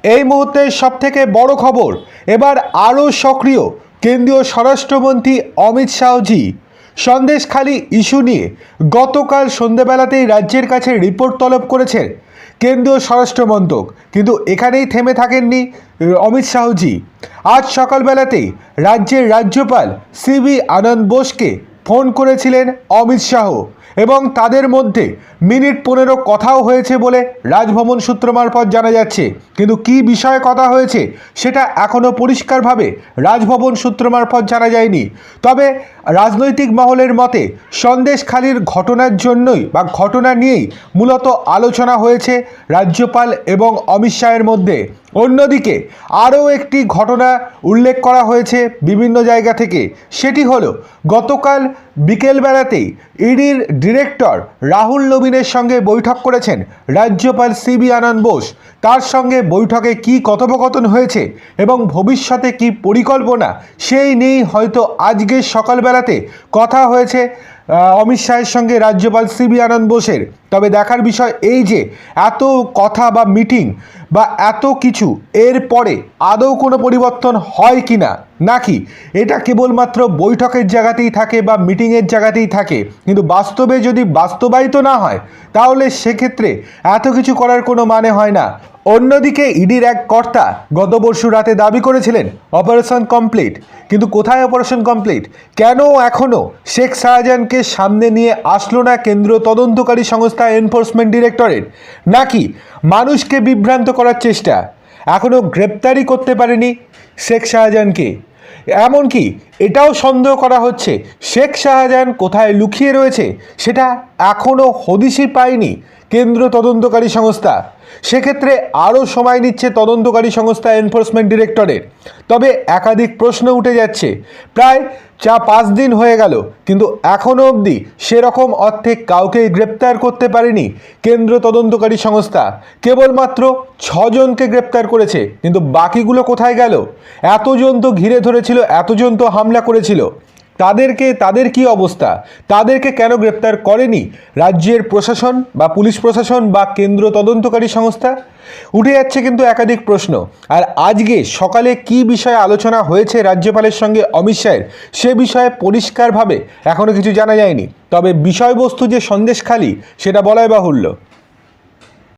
এই মুহূর্তের সবথেকে বড় খবর, এবার আরও সক্রিয় কেন্দ্রীয় স্বরাষ্ট্রমন্ত্রী অমিত শাহজি। সন্দেশখালি ইস্যু নিয়ে গতকাল সন্ধ্যেবেলাতেই রাজ্যের কাছে রিপোর্ট তলব করেছেন কেন্দ্রীয় স্বরাষ্ট্রমন্ত্রক। কিন্তু এখানেই থেমে থাকেননি অমিত শাহজি। আজ সকালবেলাতেই রাজ্যের রাজ্যপাল সিবি আনন্দ বোসকে ফোন করেছিলেন অমিত শাহ এবং তাদের মধ্যে মিনিট 15 কথাও হয়েছে বলে রাজভবন সূত্র মারফত জানা যাচ্ছে। কিন্তু কী বিষয়ে কথা হয়েছে সেটা এখনও পরিষ্কারভাবে রাজভবন সূত্র মারফত জানা যায়নি। তবে রাজনৈতিক মহলের মতে সন্দেশখালির ঘটনার জন্যই বা ঘটনা নিয়েই মূলত আলোচনা হয়েছে রাজ্যপাল এবং অমিত শাহের মধ্যে। অন্যদিকে আরও একটি ঘটনা উল্লেখ করা হয়েছে বিভিন্ন জায়গা থেকে, সেটি হলো গতকাল বিকেলবেলাতেই ইডির ডিরেক্টর রাহুল নবীনের সঙ্গে বৈঠক করেছেন রাজ্যপাল সিবি আনন্দ বোস। তার সঙ্গে বৈঠকে কী কথোপকথন হয়েছে এবং ভবিষ্যতে কী পরিকল্পনা, সেই নিয়েই হয়তো আজকে সকালবেলাতে কথা হয়েছে অমিত শাহের সঙ্গে রাজ্যপাল সিবি আনন্দ বোসের। তবে দেখার বিষয় এই যে এত কথা বা মিটিং বা এত কিছু এর পরে আদৌ কোনো পরিবর্তন হয় কি না, নাকি এটা কেবলমাত্র বৈঠকের জায়গাতেই থাকে বা মিটিংয়ের জায়গাতেই থাকে, কিন্তু বাস্তবে যদি বাস্তবায়িত না হয় তাহলে সেক্ষেত্রে এত কিছু করার কোনো মানে হয় না। অন্যদিকে ইডির এক কর্তা গত পরশু রাতে দাবি করেছিলেন অপারেশন কমপ্লিট, কিন্তু কোথায় অপারেশন কমপ্লিট? কেন এখনও শেখ শাহজাহানকে সামনে নিয়ে আসলো না কেন্দ্রীয় তদন্তকারী সংস্থা এনফোর্সমেন্ট ডিরেক্টরেট? নাকি মানুষকে বিভ্রান্ত করার চেষ্টা? এখনও গ্রেপ্তারই করতে পারেনি শেখ শাহজাহানকে। এমনকি এটাও সন্দেহ করা হচ্ছে শেখ শাহজাহান কোথায় লুকিয়ে রয়েছে সেটা এখনও হদিশই পায়নি কেন্দ্র তদন্তকারী সংস্থা। সেক্ষেত্রে আরও সময় নিচ্ছে তদন্তকারী সংস্থা এনফোর্সমেন্ট ডিরেক্টরেট। তবে একাধিক প্রশ্ন উঠে যাচ্ছে। প্রায় 5 দিন হয়ে গেল, কিন্তু এখনও অবধি সেরকম অর্থে কাউকেই গ্রেপ্তার করতে পারেনি কেন্দ্র তদন্তকারী সংস্থা। কেবলমাত্র 6 জনকে গ্রেপ্তার করেছে, কিন্তু বাকিগুলো কোথায় গেল? এতজন তো ঘিরে ধরেছিল, এতজন তো হামলা করেছিল, তাদের কি অবস্থা? তাদেরকে কেন গ্রেপ্তার করেনি রাজ্যের প্রশাসন বা পুলিশ প্রশাসন বা কেন্দ্র তদন্তকারী সংস্থা? উঠে যাচ্ছে কিন্তু একাধিক প্রশ্ন। আর আজকে সকালে কি বিষয়ে আলোচনা হয়েছে রাজ্যপালের সঙ্গে অমিত শাহের, সে বিষয়ে পরিষ্কারভাবে এখনও কিছু জানা যায়নি। তবে বিষয়বস্তু যে সন্দেশখালি সেটা বলাই বাহুল্য।